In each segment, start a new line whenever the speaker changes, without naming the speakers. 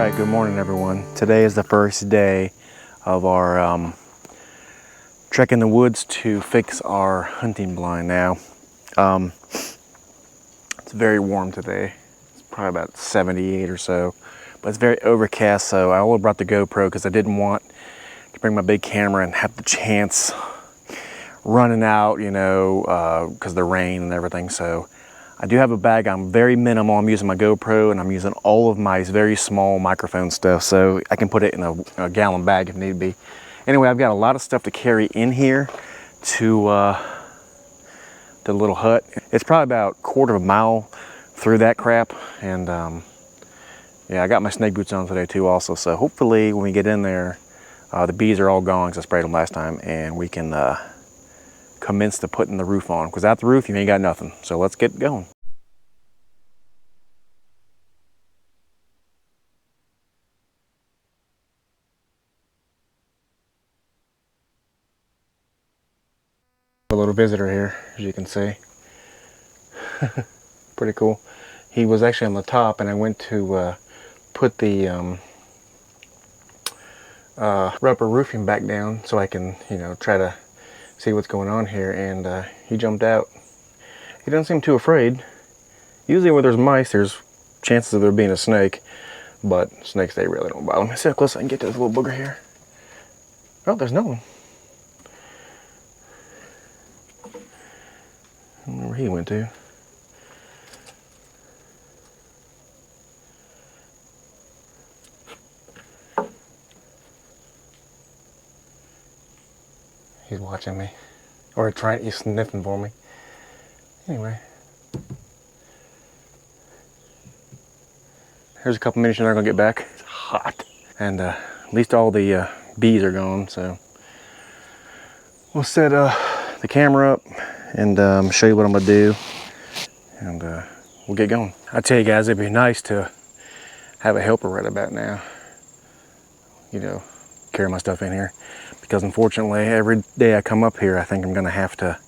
Alright, good morning everyone. Today is the first day of our trek in the woods to fix our hunting blind. Now, it's very warm today. It's probably about 78 or so, but it's very overcast, so I only brought the GoPro because I didn't want to bring my big camera and have the chance running out, you know, because of the rain and everything. So I do have a bag. I'm very minimal. I'm using my GoPro and I'm using all of my very small microphone stuff, so I can put it in a gallon bag if need be. Anyway, I've got a lot of stuff to carry in here to the little hut. It's probably about a quarter of a mile through that crap, and yeah, I got my snake boots on today too also, so hopefully when we get in there, the bees are all gone because I sprayed them last time, and we can commence to putting the roof on, because without the roof you ain't got nothing. So let's get going. A little visitor here, as you can see. Pretty cool. He was actually on the top, and I went to put the rubber roofing back down so I can, you know, try to see what's going on here, and he jumped out. He doesn't seem too afraid. Usually where there's mice, there's chances of there being a snake, but snakes, they really don't bother me. See how close I can get to this little booger here. Oh, there's no one. I don't know where he went to. He's watching me, or he's sniffing for me. Anyway, here's a couple minutes and they're gonna get back. It's hot, and at least all the bees are gone. So we'll set the camera up and show you what I'm gonna do, and we'll get going. I tell you guys, it'd be nice to have a helper right about now. You know, carry my stuff in here. Because unfortunately, every day I come up here, I think I'm gonna have to,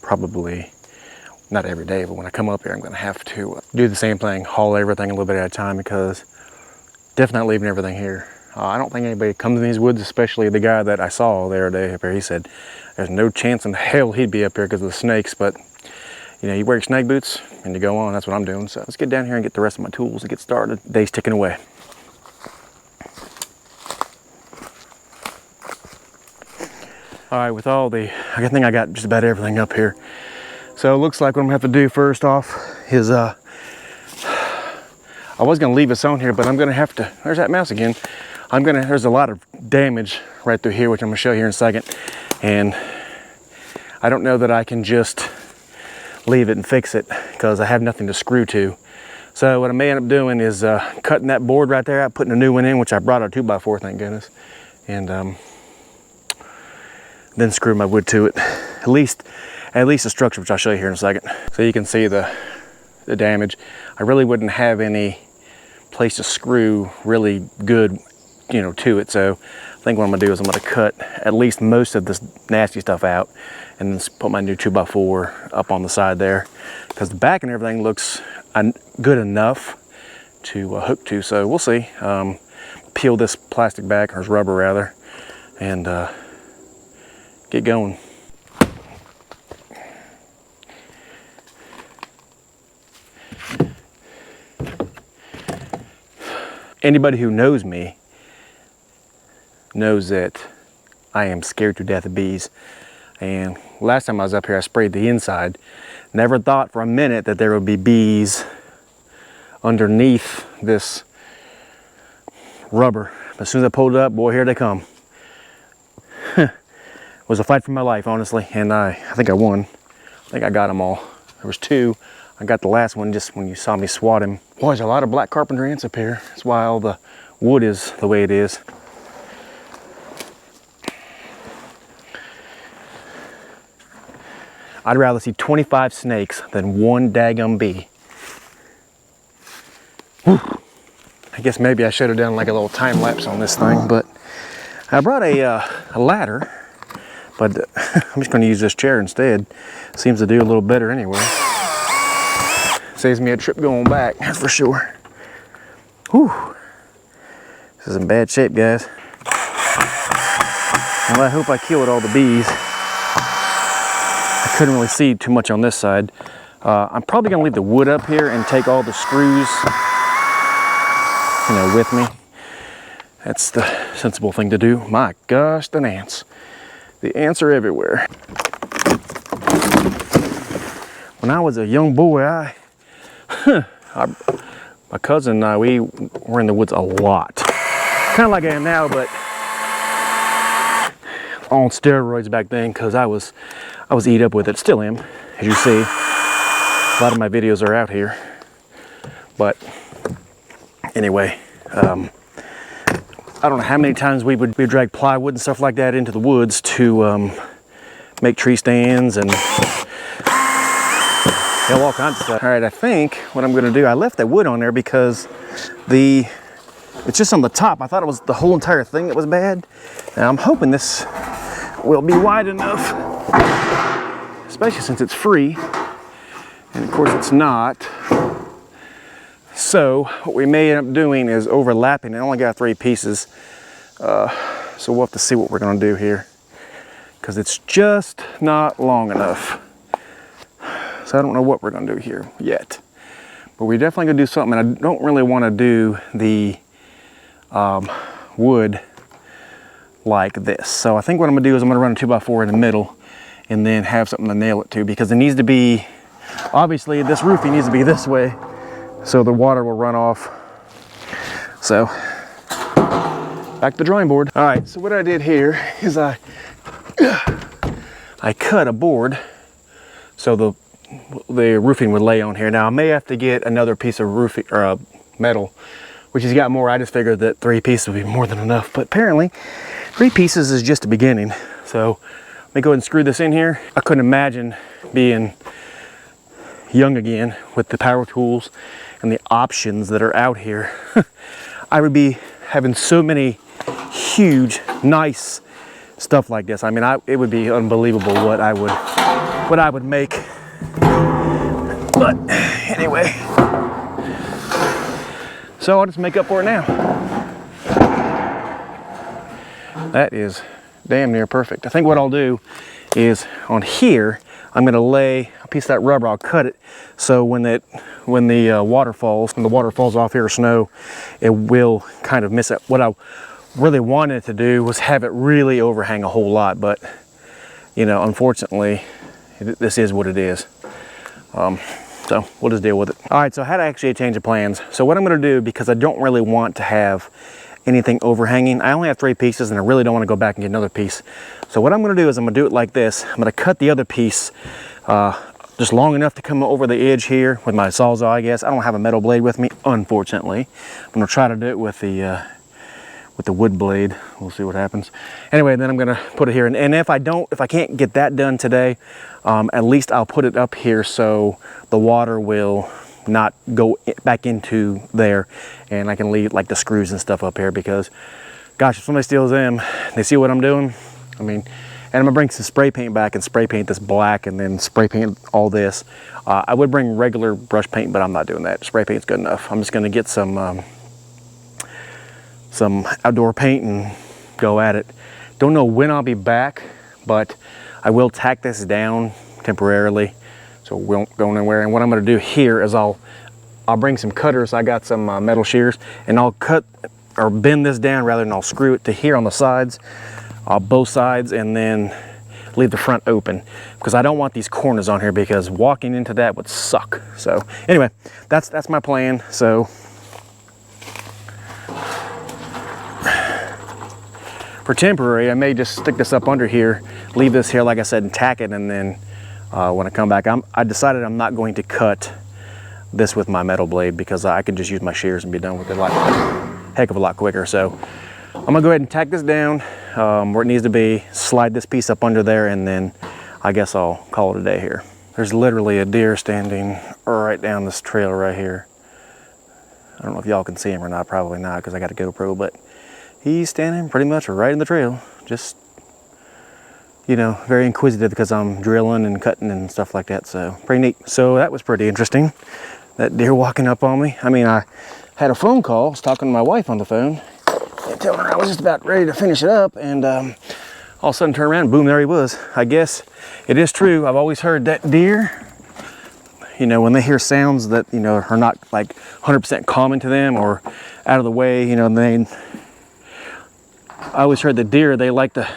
probably, not every day, but when I come up here, I'm gonna have to do the same thing, haul everything a little bit at a time, because definitely not leaving everything here. I don't think anybody comes in these woods, especially the guy that I saw the other day up here. He said there's no chance in hell he'd be up here because of the snakes, but you know, you wear your snake boots and you go on. That's what I'm doing. So let's get down here and get the rest of my tools and get started. Day's ticking away. All right, with all the, I think I got just about everything up here. So it looks like what I'm gonna have to do first off is, I was gonna leave this on here, but I'm gonna have to, there's that mouse again. There's a lot of damage right through here, which I'm gonna show you here in a second. And I don't know that I can just leave it and fix it because I have nothing to screw to. So what I may end up doing is cutting that board right there out, putting a new one in, which I brought a 2x4, thank goodness. And then screw my wood to it. At least the structure, which I'll show you here in a second. So you can see the damage. I really wouldn't have any place to screw really good, you know, to it. So I think what I'm gonna do is I'm gonna cut at least most of this nasty stuff out and then put my new 2x4 up on the side there, because the back and everything looks good enough to hook to. So we'll see. Peel this plastic back, or this rubber rather, and get going. Anybody who knows me knows that I am scared to death of bees. And last time I was up here, I sprayed the inside. Never thought for a minute that there would be bees underneath this rubber. As soon as I pulled it up, boy, here they come. It was a fight for my life, honestly, and I think I won. I think I got them all. There was two. I got the last one just when you saw me swat him. Boy, there's a lot of black carpenter ants up here. That's why all the wood is the way it is. I'd rather see 25 snakes than one daggum bee. Whew. I guess maybe I should have done like a little time lapse on this thing, but I brought a ladder, but I'm just going to use this chair instead. Seems to do a little better anyway. Saves me a trip going back, that's for sure. Whew. This is in bad shape, guys. Well, I hope I killed all the bees. I couldn't really see too much on this side. I'm probably gonna leave the wood up here and take all the screws, you know, with me. That's the sensible thing to do. My gosh, the ants. The ants are everywhere. When I was a young boy, my cousin and I, we were in the woods a lot. Kind of like I am now, but on steroids back then, because I was eat up with it. Still am, as you see. A lot of my videos are out here. But anyway, I don't know how many times we would drag plywood and stuff like that into the woods to make tree stands and all kinds of stuff. All right, I think what I'm gonna do, I left that wood on there because it's just on the top. I thought it was the whole entire thing that was bad. Now I'm hoping this will be wide enough, especially since it's free. And of course it's not. So what we may end up doing is overlapping. I only got 3 pieces. So we'll have to see what we're gonna do here, because it's just not long enough. So I don't know what we're gonna do here yet. But we're definitely gonna do something. And I don't really wanna do the wood like this. So I think what I'm gonna do is I'm gonna run a 2x4 in the middle and then have something to nail it to, because it needs to be, obviously this roofing needs to be this way so the water will run off. So back to the drawing board. All right, so what I did here is I cut a board so the roofing would lay on here. Now I may have to get another piece of roofing or metal, which has got more. I just figured that 3 pieces would be more than enough, but apparently 3 pieces is just the beginning. So let me go ahead and screw this in here. I couldn't imagine being young again with the power tools and the options that are out here. I would be having so many huge, nice stuff like this. I mean, it would be unbelievable what I would make. But anyway, so I'll just make up for it now. That is damn near perfect. I think what I'll do is on here, I'm gonna lay a piece of that rubber. I'll cut it so when the water falls off here, or snow, it will kind of miss it. What I really wanted to do was have it really overhang a whole lot, but you know, unfortunately, this is what it is. So we'll just deal with it. All right, so I had actually a change of plans. So what I'm gonna do, because I don't really want to have anything overhanging, I only have 3 pieces and I really don't want to go back and get another piece. So what I'm gonna do is I'm gonna do it like this. I'm gonna cut the other piece just long enough to come over the edge here with my Sawzall, I guess. I don't have a metal blade with me, unfortunately. I'm gonna try to do it with the wood blade. We'll see what happens. Anyway, then I'm gonna put it here, and if I can't get that done today, at least I'll put it up here so the water will not go back into there, and I can leave like the screws and stuff up here, because gosh, if somebody steals them, they see what I'm doing. I mean, and I'm gonna bring some spray paint back and spray paint this black and then spray paint all this. I would bring regular brush paint, but I'm not doing that. Spray paint's good enough. I'm just gonna get some outdoor paint and go at it. Don't know when I'll be back, but I will tack this down temporarily, so we won't go anywhere. And what I'm gonna do here is I'll bring some cutters. I got some metal shears, and I'll cut or bend this down rather than I'll screw it to here on the sides, both sides, and then leave the front open, because I don't want these corners on here, because walking into that would suck. So anyway, that's my plan. So for temporary, I may just stick this up under here, leave this here, like I said, and tack it, and then when I come back, I decided I'm not going to cut this with my metal blade, because I can just use my shears and be done with it a heck of a lot quicker. So I'm gonna go ahead and tack this down where it needs to be, slide this piece up under there, and then I guess I'll call it a day here. There's literally a deer standing right down this trail right here. I don't know if y'all can see him or not, probably not, because I got a GoPro, but he's standing pretty much right in the trail, just, you know, very inquisitive because I'm drilling and cutting and stuff like that. So pretty neat. So that was pretty interesting, that deer walking up on me. I mean, I had a phone call. I was talking to my wife on the phone and telling her I was just about ready to finish it up, and all of a sudden turned around and boom, there he was. I guess it is true. I've always heard that deer, you know, when they hear sounds that, you know, are not like 100% common to them or out of the way, you know, I always heard that deer, they like to,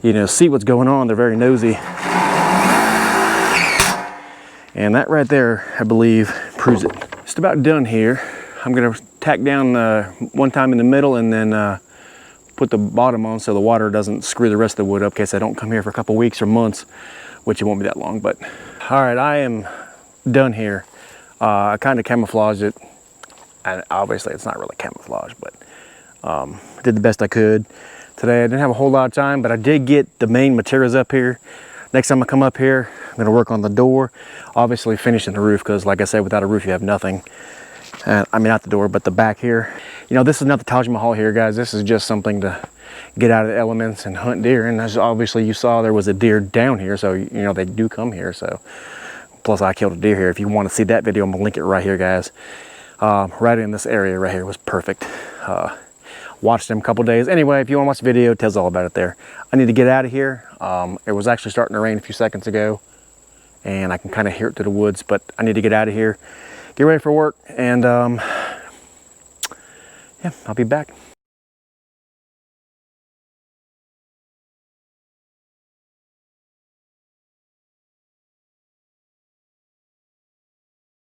you know, see what's going on. They're very nosy. And that right there, I believe, proves it. Just about done here. I'm gonna tack down one time in the middle and then put the bottom on so the water doesn't screw the rest of the wood up in case I don't come here for a couple weeks or months, which it won't be that long. But all right, I am done here. I kind of camouflaged it, and obviously it's not really camouflage, but did the best I could. Today I didn't have a whole lot of time, but I did get the main materials up here. Next time I come up here, I'm gonna work on the door, obviously finishing the roof, because like I said, without a roof you have nothing. I mean, not the door, but the back here. You know, this is not the Taj Mahal here, guys. This is just something to get out of the elements and hunt deer. And as obviously you saw, there was a deer down here, so you know they do come here. So plus I killed a deer here. If you want to see that video, I'm gonna link it right here, guys. Right in this area right here was perfect. Watched them a couple days. Anyway, if you want to watch the video, it tells all about it there. I need to get out of here. It was actually starting to rain a few seconds ago, and I can kind of hear it through the woods, but I need to get out of here, get ready for work, and yeah, I'll be back.